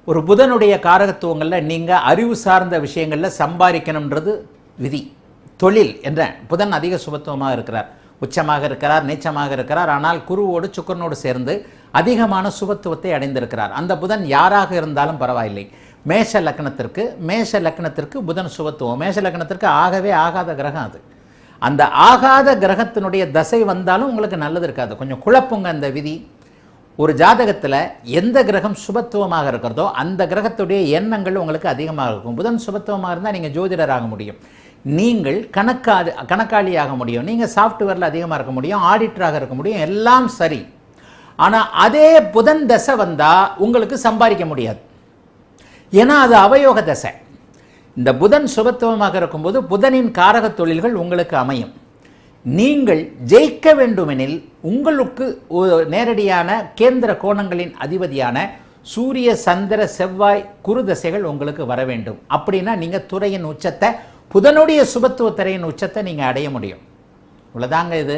ஒரு புதனுடைய காரகத்துவங்களில் நீங்கள் அறிவு சார்ந்த விஷயங்களில் சம்பாதிக்கணுன்றது விதி. தொழில் என்ற புதன் அதிக சுபத்துவமாக இருக்கிறார், உச்சமாக இருக்கிறார், நீச்சமாக இருக்கிறார். ஆனால் குருவோடு சுக்கரனோடு சேர்ந்து அதிகமான சுபத்துவத்தை அடைந்திருக்கிறார். அந்த புதன் யாராக இருந்தாலும் பரவாயில்லை. மேஷ லக்னத்திற்கு புதன் சுபத்துவம். மேஷ லக்னத்திற்கு ஆகவே ஆகாத கிரகம் அது. அந்த ஆகாத கிரகத்தினுடைய தசை வந்தாலும் உங்களுக்கு நல்லது இருக்காது, கொஞ்சம் குழப்புங்க அந்த விதி. ஒரு ஜாதகத்தில் எந்த கிரகம் சுபத்துவமாக இருக்கிறதோ அந்த கிரகத்துடைய எண்ணங்கள் உங்களுக்கு அதிகமாக இருக்கும். புதன் சுபத்துவமாக இருந்தால் நீங்கள் ஜோதிடராக முடியும், நீங்கள் கணக்காளியாக முடியும், நீங்கள் சாஃப்ட்வேரில் அதிகமாக இருக்க முடியும், ஆடிட்டராக இருக்க முடியும், எல்லாம் சரி. ஆனால் அதே புதன் தசை வந்தால் உங்களுக்கு சம்பாதிக்க முடியாது, ஏன்னா அது அவயோக தசை. இந்த புதன் சுபத்துவமாக இருக்கும்போது புதனின் காரக தொழில்கள் உங்களுக்கு அமையும். நீங்கள் ஜெயிக்க வேண்டுமெனில் உங்களுக்கு நேரடியான கேந்திர கோணங்களின் அதிபதியான சூரிய, சந்திர, செவ்வாய், குரு தசைகள் உங்களுக்கு வர வேண்டும். அப்படின்னா நீங்கள் துறையின் உச்சத்தை, புதனுடைய சுபத்துவ திரையின் உச்சத்தை நீங்கள் அடைய முடியும். இவ்வளோதாங்க இது.